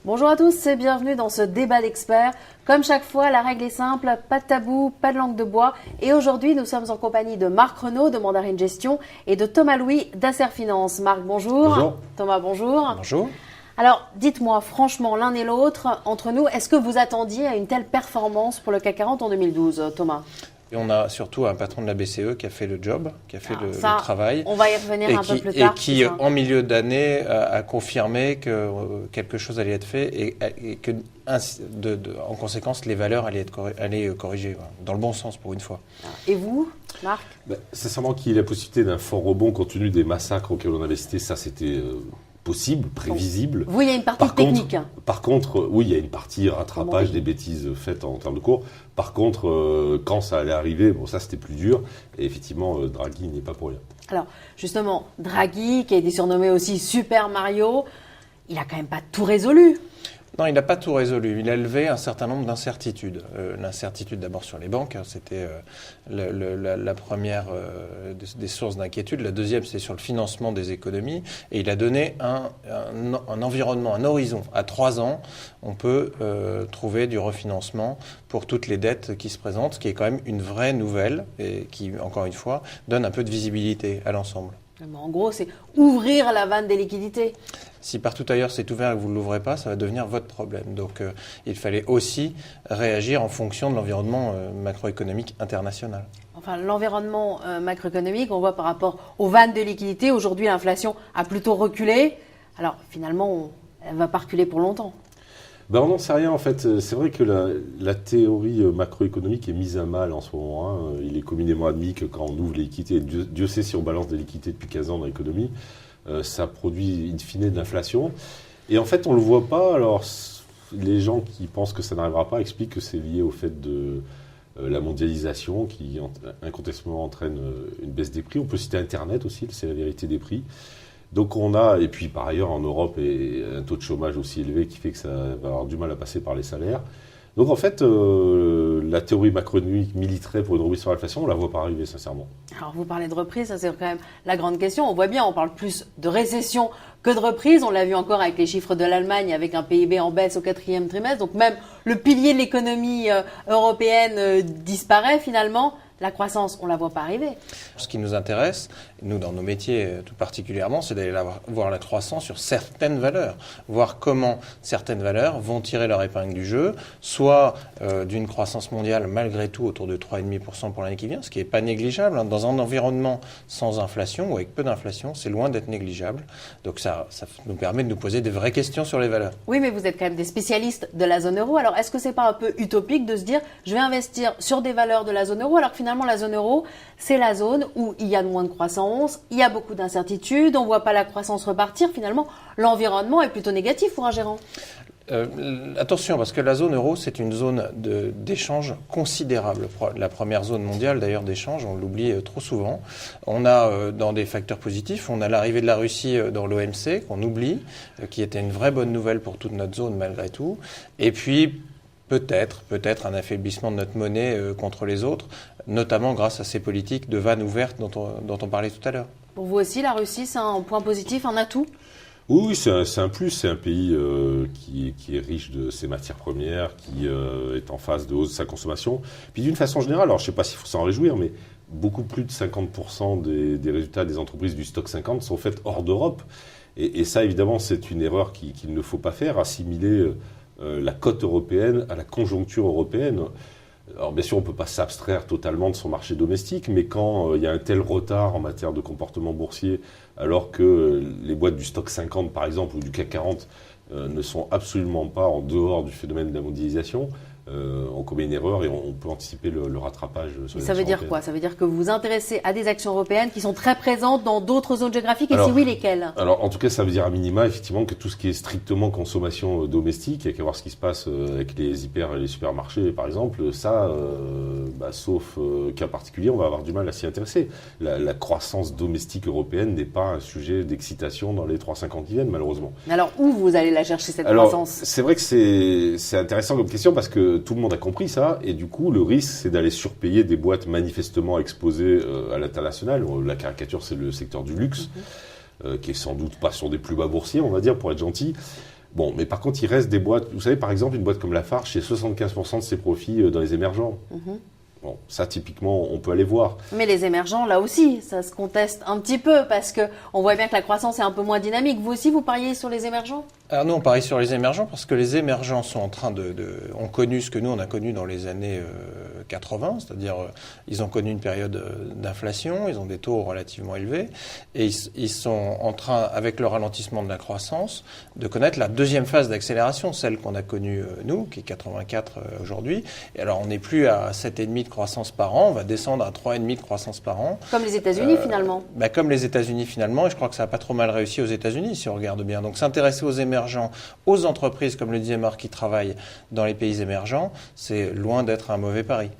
Bonjour à tous et bienvenue dans ce débat d'experts. Comme chaque fois, la règle est simple, pas de tabou, pas de langue de bois. Et aujourd'hui, nous sommes en compagnie de Marc Renaud de Mandarine Gestion et de Thomas Louis d'Acer Finance. Marc, bonjour. Bonjour. Thomas, bonjour. Bonjour. Alors, dites-moi franchement, l'un et l'autre, entre nous, est-ce que vous attendiez à une telle performance pour le CAC 40 en 2012, Thomas ? Et on a surtout un patron de la BCE qui a fait le job, qui a fait le travail. On va y revenir un peu plus tard. Et qui, en milieu d'année, a confirmé que quelque chose allait être fait et que, en conséquence, les valeurs allaient corriger dans le bon sens pour une fois. Et vous, Marc ? Sincèrement, qu'il y ait la possibilité d'un fort rebond compte tenu des massacres auxquels on avait cité, ça c'était possible, prévisible. Vous, il y a une partie technique. Par contre, oui, il y a une partie rattrapage des bêtises faites en termes de cours. Par contre, quand ça allait arriver, bon, ça c'était plus dur. Et effectivement, Draghi n'y est pas pour rien. Alors, justement, Draghi, qui a été surnommé aussi Super Mario, il a quand même pas tout résolu. Non, il n'a pas tout résolu. Il a levé un certain nombre d'incertitudes. L'incertitude d'abord sur les banques, c'était la première des sources d'inquiétude. La deuxième, c'est sur le financement des économies. Et il a donné un environnement, un horizon. À 3 ans, on peut trouver du refinancement pour toutes les dettes qui se présentent, ce qui est quand même une vraie nouvelle et qui, encore une fois, donne un peu de visibilité à l'ensemble. En gros, c'est ouvrir la vanne des liquidités. Si partout ailleurs c'est ouvert et que vous ne l'ouvrez pas, ça va devenir votre problème. Donc il fallait aussi réagir en fonction de l'environnement macroéconomique international. Enfin, l'environnement macroéconomique, on voit par rapport aux vannes de liquidités, aujourd'hui l'inflation a plutôt reculé. Alors finalement, elle ne va pas reculer pour longtemps. On n'en sait rien en fait. C'est vrai que la théorie macroéconomique est mise à mal en ce moment. Il est communément admis que quand on ouvre les liquidités, Dieu sait si on balance des liquidités depuis 15 ans dans l'économie, ça produit in fine de l'inflation. Et en fait, on ne le voit pas. Alors, les gens qui pensent que ça n'arrivera pas expliquent que c'est lié au fait de la mondialisation qui incontestablement entraîne une baisse des prix. On peut citer Internet aussi, c'est la vérité des prix. Donc on a, et puis par ailleurs en Europe, un taux de chômage aussi élevé qui fait que ça va avoir du mal à passer par les salaires. Donc en fait, la théorie macroéconomique militerait pour une reprise sur l'inflation, on ne la voit pas arriver sincèrement. Alors vous parlez de reprise, ça c'est quand même la grande question. On voit bien, on parle plus de récession que de reprise. On l'a vu encore avec les chiffres de l'Allemagne, avec un PIB en baisse au 4e trimestre. Donc même le pilier de l'économie européenne disparaît finalement. La croissance, on ne la voit pas arriver. Ce qui nous intéresse, nous dans nos métiers tout particulièrement, c'est d'aller voir la croissance sur certaines valeurs, voir comment certaines valeurs vont tirer leur épingle du jeu, soit d'une croissance mondiale malgré tout autour de 3,5% pour l'année qui vient, ce qui n'est pas négligeable. Dans un environnement sans inflation ou avec peu d'inflation, c'est loin d'être négligeable. Donc ça nous permet de nous poser de vraies questions sur les valeurs. Oui, mais vous êtes quand même des spécialistes de la zone euro. Alors est-ce que ce n'est pas un peu utopique de se dire je vais investir sur des valeurs de la zone euro alors que finalement, la zone euro, c'est la zone où il y a moins de croissance, il y a beaucoup d'incertitudes, on ne voit pas la croissance repartir. Finalement, l'environnement est plutôt négatif pour un gérant. Attention, parce que la zone euro, c'est une zone d'échange considérable. La première zone mondiale, d'ailleurs, d'échange, on l'oublie trop souvent. On a, dans des facteurs positifs, on a l'arrivée de la Russie dans l'OMC, qu'on oublie, qui était une vraie bonne nouvelle pour toute notre zone malgré tout. Et puis, peut-être un affaiblissement de notre monnaie contre les autres, notamment grâce à ces politiques de vannes ouvertes dont on parlait tout à l'heure. Pour vous aussi, la Russie, c'est un point positif, un atout ? Oui, c'est un plus. C'est un pays qui est riche de ses matières premières, qui est en phase de hausse de sa consommation. Puis d'une façon générale, alors je ne sais pas s'il faut s'en réjouir, mais beaucoup plus de 50% des résultats des entreprises du stock 50 sont faits hors d'Europe. Et ça, évidemment, c'est une erreur qu'il ne faut pas faire, assimiler la cote européenne à la conjoncture européenne. Alors bien sûr, on ne peut pas s'abstraire totalement de son marché domestique, mais quand il y a un tel retard en matière de comportement boursier, alors que les boîtes du stock 50 par exemple ou du CAC 40 ne sont absolument pas en dehors du phénomène de la mondialisation, on commet une erreur et on peut anticiper le rattrapage. Sur les ça veut dire européennes. quoi? Ça veut dire que vous vous intéressez à des actions européennes qui sont très présentes dans d'autres zones géographiques et alors, si oui, lesquelles? Alors en tout cas, ça veut dire à minima effectivement que tout ce qui est strictement consommation domestique, il y a qu'à voir ce qui se passe avec les hyper et les supermarchés par exemple, ça, sauf cas particulier, on va avoir du mal à s'y intéresser. La croissance domestique européenne n'est pas un sujet d'excitation dans les 3-5 ans qui viennent malheureusement. Mais alors où vous allez la chercher cette croissance? C'est vrai que c'est intéressant comme question parce que tout le monde a compris ça, et du coup, le risque, c'est d'aller surpayer des boîtes manifestement exposées à l'international. La caricature, c'est le secteur du luxe, qui est sans doute pas sur des plus bas boursiers, on va dire, pour être gentil. Bon, mais par contre, il reste des boîtes. Vous savez, par exemple, une boîte comme Lafarge, c'est 75% de ses profits dans les émergents. Bon, ça, typiquement, on peut aller voir. Mais les émergents, là aussi, ça se conteste un petit peu parce que on voit bien que la croissance est un peu moins dynamique. Vous aussi, vous pariez sur les émergents ? Alors nous, on parie sur les émergents parce que les émergents sont en train ont connu ce que nous, on a connu dans les années 80, c'est-à-dire ils ont connu une période d'inflation, ils ont des taux relativement élevés et ils sont en train, avec le ralentissement de la croissance, de connaître la deuxième phase d'accélération, celle qu'on a connue nous, qui est 84 aujourd'hui. Et alors on n'est plus à 7,5 de croissance par an, on va descendre à 3,5 de croissance par an. Comme les États-Unis finalement. Comme les États-Unis finalement, et je crois que ça n'a pas trop mal réussi aux États-Unis si on regarde bien. Donc s'intéresser aux émergents, aux entreprises, comme le disait Marc, qui travaillent dans les pays émergents, c'est loin d'être un mauvais pari.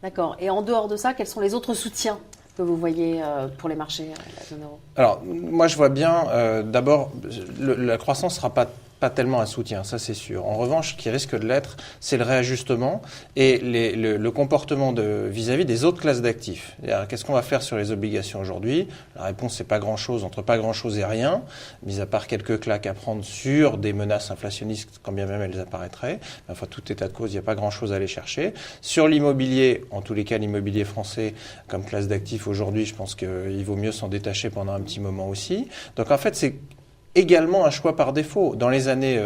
D'accord. Et en dehors de ça, quels sont les autres soutiens que vous voyez pour les marchés de la zone euro ? Alors, moi, je vois bien, d'abord, la croissance ne sera pas tellement un soutien, ça c'est sûr. En revanche, ce qui risque de l'être, c'est le réajustement et le comportement vis-à-vis des autres classes d'actifs. Qu'est-ce qu'on va faire sur les obligations aujourd'hui ? La réponse, c'est pas grand-chose, entre pas grand-chose et rien, mis à part quelques claques à prendre sur des menaces inflationnistes, quand bien même elles apparaîtraient. Enfin, tout état de cause, il n'y a pas grand-chose à aller chercher. Sur l'immobilier, en tous les cas, l'immobilier français, comme classe d'actifs aujourd'hui, je pense qu'il vaut mieux s'en détacher pendant un petit moment aussi. Donc en fait, c'est également un choix par défaut. Dans les années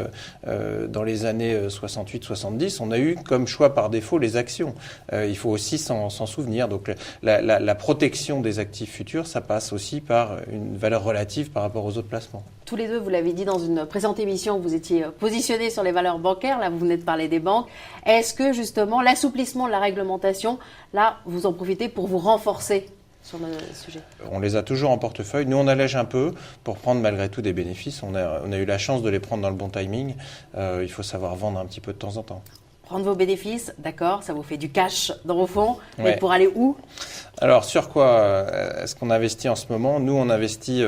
68-70, on a eu comme choix par défaut les actions. Il faut aussi s'en souvenir. Donc la protection des actifs futurs, ça passe aussi par une valeur relative par rapport aux autres placements. Tous les deux, vous l'avez dit dans une présente émission, vous étiez positionnés sur les valeurs bancaires. Là, vous venez de parler des banques. Est-ce que justement l'assouplissement de la réglementation, là, vous en profitez pour vous renforcer sur le sujet? On les a toujours en portefeuille. Nous, on allège un peu pour prendre malgré tout des bénéfices. On a eu la chance de les prendre dans le bon timing. Il faut savoir vendre un petit peu de temps en temps. Prendre vos bénéfices, d'accord, ça vous fait du cash dans vos fonds. Mais Ouais. pour aller où ? Alors, sur quoi est-ce qu'on investit en ce moment ? Nous, on investit,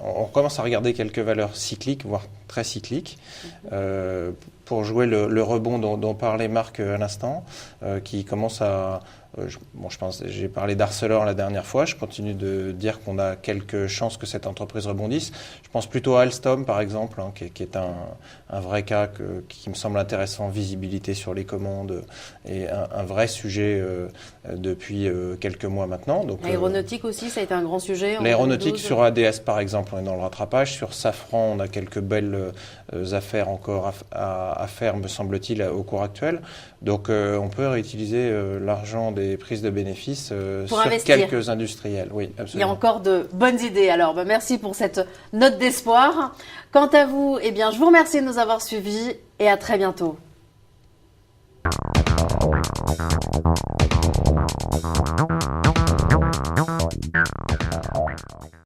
on commence à regarder quelques valeurs cycliques, voire très cycliques, pour jouer le rebond dont parlait Marc à l'instant, qui commence à... je pense, j'ai parlé d'Arcelor la dernière fois. Je continue de dire qu'on a quelques chances que cette entreprise rebondisse. Je pense plutôt à Alstom, par exemple, qui est un vrai cas qui me semble intéressant. Visibilité sur les commandes et un vrai sujet depuis quelques mois maintenant. Donc, l'aéronautique aussi, ça a été un grand sujet. L'aéronautique, sur ADS, par exemple, on est dans le rattrapage. Sur Safran, on a quelques belles affaires encore à faire, me semble-t-il, au cours actuel. Donc, on peut réutiliser l'argent des prises de bénéfices sur investir. Quelques industriels. Oui, absolument. Il y a encore de bonnes idées. Alors, merci pour cette note d'espoir. Quant à vous, je vous remercie de nous avoir suivis et à très bientôt.